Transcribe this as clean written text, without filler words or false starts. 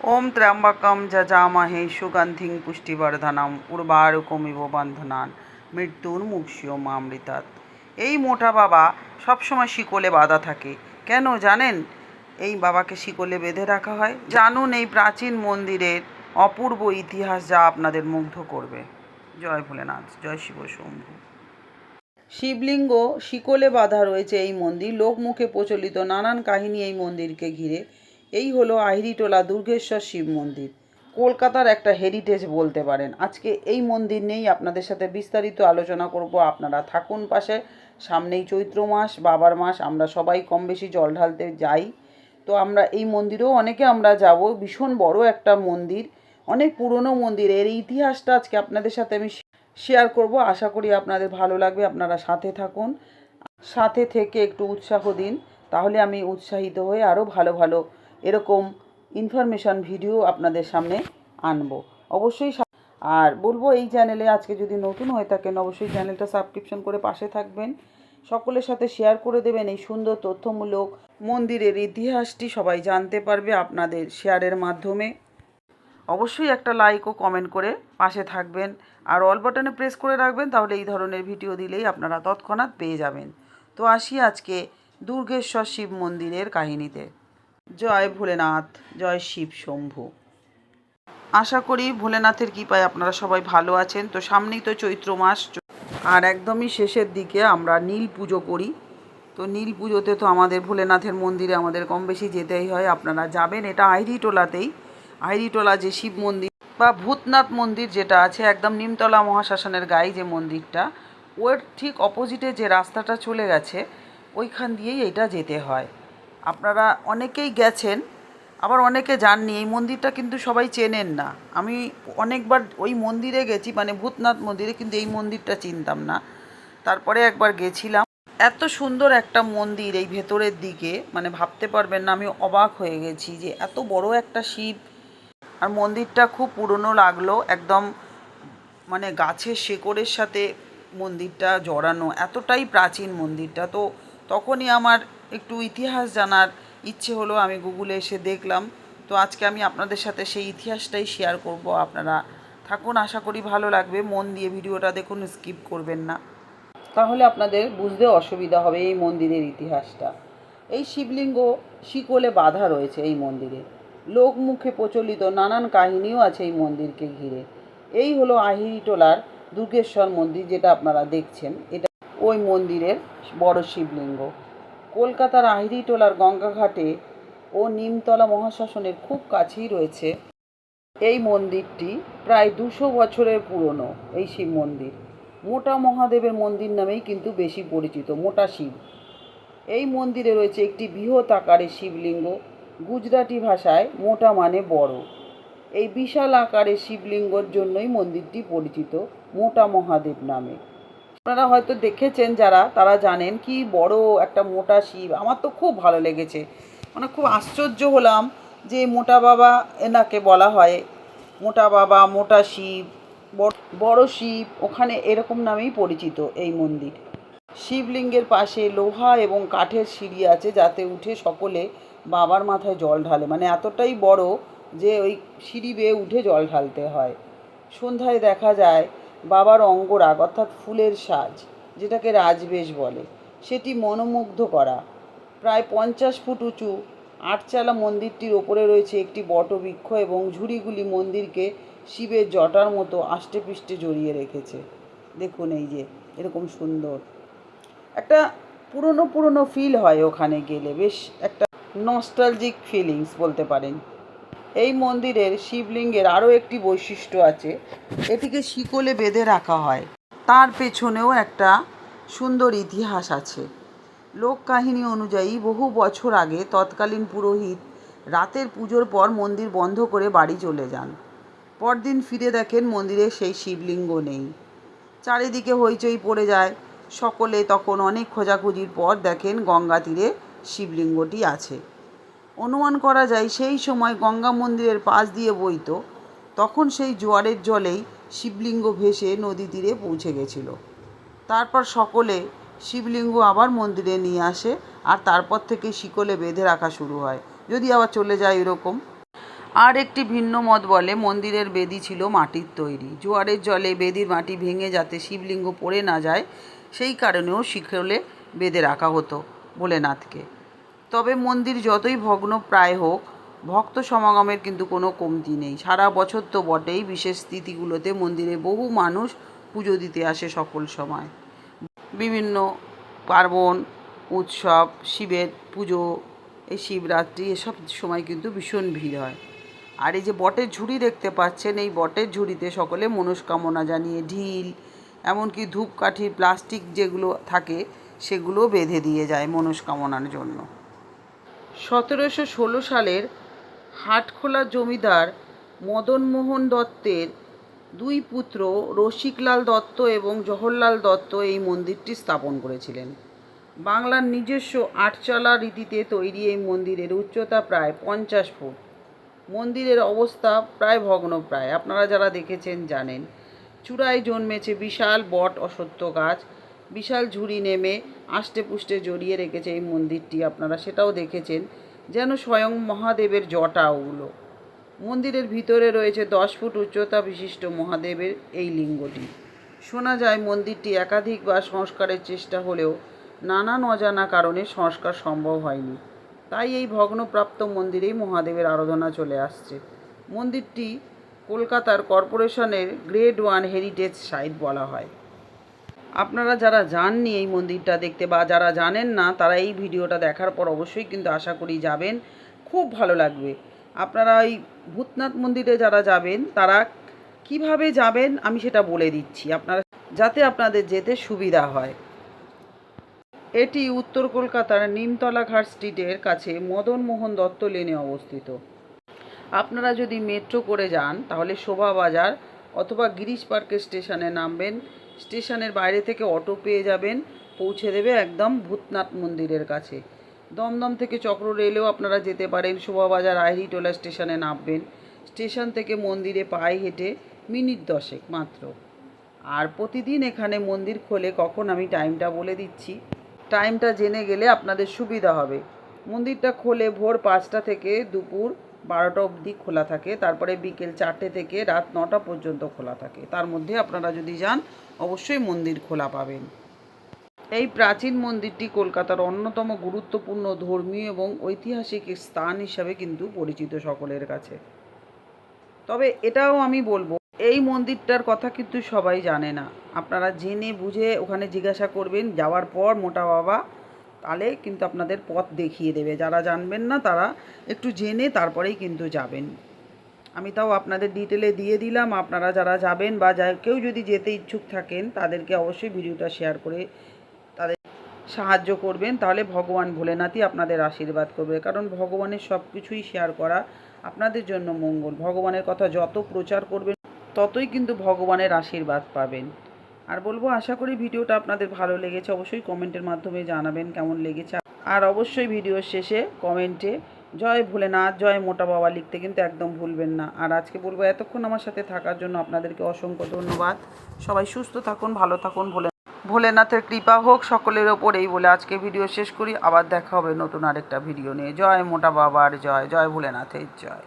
ओम त्र्यंबकम जजामहे सुगंधिं पुष्टिवर्धनम उर्वारुकमिव बंधनान মৃত্যুর্মুক্ষীয়মামৃতাৎ। এই মোটা বাবা সবসময় শিকলে বাঁধা থাকে কেন জানেন? এই বাবাকে শিকলে বেঁধে রাখা হয়। জানুন এই প্রাচীন মন্দিরের অপূর্ব ইতিহাস, যা আপনাদের মুগ্ধ করবে। জয় ভোলেনাথ, জয় শিব শম্ভু। শিবলিঙ্গ শিকলে বাঁধা রয়েছে এই মন্দির। লোকমুখে প্রচলিত নানান কাহিনী এই মন্দিরকে ঘিরে। এই হলো আহিরিটোলা দুর্গেশ্বর শিব মন্দির, কলকাতার একটা হেরিটেজ বলতে পারেন। আজকে এই মন্দির নিয়েই আপনাদের সাথে বিস্তারিত আলোচনা করব। আপনারা থাকুন পাশে। সামনেই চৈত্র মাস, বাবার মাস, আমরা সবাই কম বেশি জল ঢালতে যাই। তো আমরা এই মন্দিরেও অনেকে আমরা যাব। ভীষণ বড় একটা মন্দির, অনেক পুরনো মন্দির। এর ইতিহাসটা আজকে আপনাদের সাথে আমি শেয়ার করব। আশা করি আপনাদের ভালো লাগবে। আপনারা সাথে থাকুন, সাথে থেকে একটু উৎসাহ দিন, তাহলে আমি উৎসাহিত হয়ে আরও ভালো ভালো এরকম ইনফরমেশান ভিডিও আপনাদের সামনে আনবো। অবশ্যই আর বলবো, এই চ্যানেলে আজকে যদি নতুন হয়ে থাকেন অবশ্যই চ্যানেলটা সাবস্ক্রিপশন করে পাশে থাকবেন। সকলের সাথে শেয়ার করে দেবেন। এই সুন্দর তথ্যমূলক মন্দিরের ইতিহাসটি সবাই জানতে পারবে আপনাদের শেয়ারের মাধ্যমে। অবশ্যই একটা লাইক ও কমেন্ট করে পাশে থাকবেন, আর অল বাটনে প্রেস করে রাখবেন, তাহলে এই ধরনের ভিডিও দিলেই আপনারা তৎক্ষণাৎ পেয়ে যাবেন। তো আসি আজকে দুর্গেশ্বর শিব মন্দিরের কাহিনীতে। জয় ভোলেনাথ, জয় শিব শম্ভু। আশা করি ভোলেনাথের কৃপায় আপনারা সবাই ভালো আছেন। তো সামনেই তো চৈত্র মাস, আর একদমই শেষের দিকে আমরা নীল পুজো করি। তো নীল পুজোতে তো আমাদের ভোলেনাথের মন্দিরে আমাদের কম বেশি যেতেই হয়। আপনারা যাবেন। এটা আহিরিটোলাতেই, আহিরিটোলা যে শিব মন্দির বা ভূতনাথ মন্দির যেটা আছে, একদম নিমতলা মহাশ্মশানের গায়ে যে মন্দিরটা, ওর ঠিক অপোজিটে যে রাস্তাটা চলে গেছে, ওইখান দিয়েই এটা যেতে হয়। আপনারা অনেকেই গেছেন, আবার অনেকে যাননি। এই মন্দিরটা কিন্তু সবাই চেনেন না। আমি অনেকবার ওই মন্দিরে গেছি, মানে ভূতনাথ মন্দিরে, কিন্তু এই মন্দিরটা চিনতাম না। তারপরে একবার গেছিলাম। এত সুন্দর একটা মন্দির এই ভেতরের দিকে, মানে ভাবতে পারবেন না। আমি অবাক হয়ে গেছি যে এত বড় একটা শিব, আর মন্দিরটা খুব পুরনো লাগলো। একদম মানে গাছের শেকড়ের সাথে মন্দিরটা জড়ানো, এতটাই প্রাচীন মন্দিরটা। তো তখনই আমার একটু ইতিহাস জানার ইচ্ছে হলো। আমি গুগলে এসে দেখলাম। তো আজকে আমি আপনাদের সাথে সেই ইতিহাসটাই শেয়ার করব। আপনারা থাকুন, আশা করি ভালো লাগবে। মন দিয়ে ভিডিওটা দেখুন, স্কিপ করবেন না, তাহলে আপনাদের বুঝতে অসুবিধা হবে এই মন্দিরের ইতিহাসটা। এই শিবলিঙ্গ শিকলে বাঁধা রয়েছে এই মন্দিরে। লোকমুখে প্রচলিত নানান কাহিনীও আছে এই মন্দিরকে ঘিরে। এই হলো আহিরিটোলার দুর্গেশ্বর মন্দির, যেটা আপনারা দেখছেন। এটা ওই মন্দিরের বড় শিবলিঙ্গ। কলকাতার আহিরিটোলার গঙ্গাঘাটে ও নিমতলা মহাশ্মশানের খুব কাছেই রয়েছে এই মন্দিরটি। প্রায় 200 বছরের পুরনো এই শিব মন্দির মোটা মহাদেবের মন্দির নামেই কিন্তু বেশি পরিচিত, মোটা শিব। এই মন্দিরে রয়েছে একটি বৃহৎ আকারের শিবলিঙ্গ। গুজরাটি ভাষায় মোটা মানে বড়। এই বিশাল আকারের শিবলিঙ্গর জন্যই মন্দিরটি পরিচিত মোটা মহাদেব নামে। আপনারা হয়তো দেখেছেন, যারা তারা জানেন কি বড় একটা মোটা শিব। আমার তো খুব ভালো লেগেছে, মানে খুব আশ্চর্য হলাম যে মোটা বাবা এনাকে বলা হয়। মোটা বাবা, মোটা শিব, বড় শিব, ওখানে এরকম নামেই পরিচিত এই মন্দির। শিবলিঙ্গের পাশে লোহা এবং কাঠের সিঁড়ি আছে, যাতে উঠে সকলে বাবার মাথায় জল ঢালে। মানে এতটাই বড় যে ওই সিঁড়ি বেয়ে উঠে জল ঢালতে হয়। সন্ধ্যায় দেখা যায় বাবার অঙ্গরাগ, অর্থাৎ ফুলের সাজ, যেটাকে রাজবেশ বলে, সেটি মনোমুগ্ধ করা। প্রায় 50 ফুট উঁচু আটচালা মন্দিরটির ওপরে রয়েছে একটি বটবৃক্ষ, এবং ঝুড়িগুলি মন্দিরকে শিবের জটার মতো আষ্টেপৃষ্টে জড়িয়ে রেখেছে। দেখুন এই যে এরকম সুন্দর একটা পুরনো পুরনো ফিল হয় ওখানে গেলে। বেশ একটা নস্টালজিক ফিলিংস বলতে পারেন। এই মন্দিরের শিবলিঙ্গের আরও একটি বৈশিষ্ট্য আছে, এটিকে শিকলে বেঁধে রাখা হয়। তার পেছনেও একটা সুন্দর ইতিহাস আছে। লোককাহিনী অনুযায়ী বহু বছর আগে তৎকালীন পুরোহিত রাতের পুজোর পর মন্দির বন্ধ করে বাড়ি চলে যান। পরদিন ফিরে দেখেন মন্দিরে সেই শিবলিঙ্গ নেই। চারিদিকে হইচই পড়ে যায়। সকলে তখন অনেক খোঁজাখুঁজির পর দেখেন গঙ্গা তীরে শিবলিঙ্গটি আছে। অনুমান করা যায় সেই সময় গঙ্গা মন্দিরের পাশ দিয়ে বইত। তখন সেই জোয়ারের জলেই শিবলিঙ্গ ভেসে নদী তীরে পৌঁছে গেছিল। তারপর সকলে শিবলিঙ্গ আবার মন্দিরে নিয়ে আসে, আর তারপর থেকে শিকলে বেঁধে রাখা শুরু হয়। যদি আবার চলে যায় এরকম। আর একটি ভিন্ন মত বলে মন্দিরের বেদি ছিল মাটির তৈরি। জোয়ারের জলে বেদির মাটি ভেঙে যাতে শিবলিঙ্গ পড়ে না যায় সেই কারণেও শিকলে বেঁধে রাখা হতো ভোলেনাথকে। তবে মন্দির যতই ভগ্ন প্রায় হোক, ভক্ত সমাগমের কিন্তু কোনো কমতি নেই। সারা বছর তো বটেই, বিশেষ তিথিগুলোতে মন্দিরে বহু মানুষ পুজো দিতে আসে সকল সময়। বিভিন্ন পার্বণ, উৎসব, শিবের পুজো, এই শিবরাত্রি, এসব সময় কিন্তু ভীষণ ভিড় হয়। আর এই যে বটের ঝুড়ি দেখতে পাচ্ছেন, এই বটের ঝুড়িতে সকলে মনস্কামনা জানিয়ে ঢিল, এমনকি ধূপকাঠি, প্লাস্টিক যেগুলো থাকে সেগুলো বেঁধে দিয়ে যায় মনস্কামনার জন্য। 1716 সালের হাটখোলা জমিদার মদনমোহন দত্তের দুই পুত্র রসিকলাল দত্ত এবং জওহরলাল দত্ত এই মন্দিরটি স্থাপন করেছিলেন। বাংলার নিজস্ব আটচালা রীতিতে তৈরি এই মন্দিরের উচ্চতা প্রায় 50 ফুট। মন্দিরের অবস্থা প্রায় ভগ্নপ্রায়, আপনারা যারা দেখেছেন জানেন। চূড়ায় জন্মেছে বিশাল বট অশ্বত্থ গাছ, বিশাল ঝুড়ি নেমে আষ্টেপুষ্টে জড়িয়ে রেখেছে এই মন্দিরটি, আপনারা সেটাও দেখেছেন, যেন স্বয়ং মহাদেবের জটা ওগুলো। মন্দিরের ভিতরে রয়েছে 10 ফুট উচ্চতা বিশিষ্ট মহাদেবের এই লিঙ্গটি। শোনা যায় মন্দিরটি একাধিকবার সংস্কারের চেষ্টা হলেও নানান অজানা কারণে সংস্কার সম্ভব হয়নি, তাই এই ভগ্নপ্রাপ্ত মন্দিরেই মহাদেবের আরাধনা চলে আসছে। মন্দিরটি কলকাতার কর্পোরেশনের গ্রেড 1 হেরিটেজ সাইট বলা হয়। আপনারা যারা যাননি এই মন্দিরটা দেখতে বা যারা জানেন না, তারা এই ভিডিওটা দেখার পর অবশ্যই কিন্তু আশা করি যাবেন, খুব ভালো লাগবে। আপনারা এই ভূতনাথ মন্দিরে যারা যাবেন তারা কিভাবে যাবেন আমি সেটা বলে দিচ্ছি, আপনারা যাতে আপনাদের যেতে সুবিধা হয়। এটি উত্তর কলকাতার নিমতলা ঘাট স্ট্রিটের কাছে মদনমোহন দত্ত লেনে অবস্থিত। আপনারা যদি মেট্রো করে যান তাহলে শোভাবাজার অথবা গিরিশ পার্কের স্টেশনে নামবেন, স্টেশনের বাইরে থেকে অটো পেয়ে যাবেন, পৌঁছে দেবে একদম ভূতনাথ মন্দিরের কাছে। দমদম থেকে চক্র রেলেও আপনারা যেতে পারেন, শোভাবাজার আইরিটোলা স্টেশনে নামবেন, স্টেশন থেকে মন্দিরে পায়ে হেঁটে মিনিট 10 মাত্র। আর প্রতিদিন এখানে মন্দির খোলে, কখন আমি টাইমটা বলে দিচ্ছি, টাইমটা জেনে গেলে আপনাদের সুবিধা হবে। মন্দিরটা খোলে ভোর 5টা থেকে দুপুর 12টা অবধি খোলা থাকে, তারপরে বিকেল 4টে থেকে রাত 9টা পর্যন্ত খোলা থাকে। তার মধ্যে আপনারা যদি যান অবশ্যই মন্দির খোলা পাবেন। এই প্রাচীন মন্দিরটি কলকাতার অন্যতম গুরুত্বপূর্ণ ধর্মীয় এবং ঐতিহাসিক স্থান হিসাবে কিন্তু পরিচিত সকলের কাছে। তবে এটাও আমি বলবো, এই মন্দিরটার কথা কিন্তু সবাই জানে না। আপনারা জেনে বুঝে ওখানে জিজ্ঞাসা করবেন যাওয়ার পর মোটা বাবা, তাহলে কিন্তু আপনাদের পথ দেখিয়ে দেবে। যারা জানবেন না তারা একটু জেনে তারপরেই কিন্তু যাবেন। আমি তাও আপনাদের ডিটেলে দিয়ে দিলাম। আপনারা যারা যাবেন বা কেউ যদি যেতে ইচ্ছুক থাকেন তাদেরকে অবশ্যই ভিডিওটা শেয়ার করে তাদের সাহায্য করবেন, তাহলে ভগবান ভোলেনাথই আপনাদের আশীর্বাদ করবে। কারণ ভগবানের সব কিছুই শেয়ার করা আপনাদের জন্য মঙ্গল। ভগবানের কথা যত প্রচার করবেন ততই কিন্তু ভগবানের আশীর্বাদ পাবেন। আর বলবো, আশা করি ভিডিওটা আপনাদের ভালো লেগেছে, অবশ্যই কমেন্টের মাধ্যমে জানাবেন কেমন লেগেছে। আর অবশ্যই ভিডিওর শেষে কমেন্টে জয় ভোলেনাথ, জয় মোটা বাবা লিখতে কিন্তু একদম ভুলবেন না। আর আজকে বলবো, এতক্ষণ আমার সাথে থাকার জন্য আপনাদেরকে অসংখ্য ধন্যবাদ। সবাই সুস্থ থাকুন, ভালো থাকুন, ভোলেনাথের কৃপা হোক সকলের ওপর, এই বলে আজকে ভিডিও শেষ করি। আবার দেখা হবে নতুন আরেকটা ভিডিও নিয়ে। জয় মোটা বাবার জয়, জয় ভোলেনাথের জয়।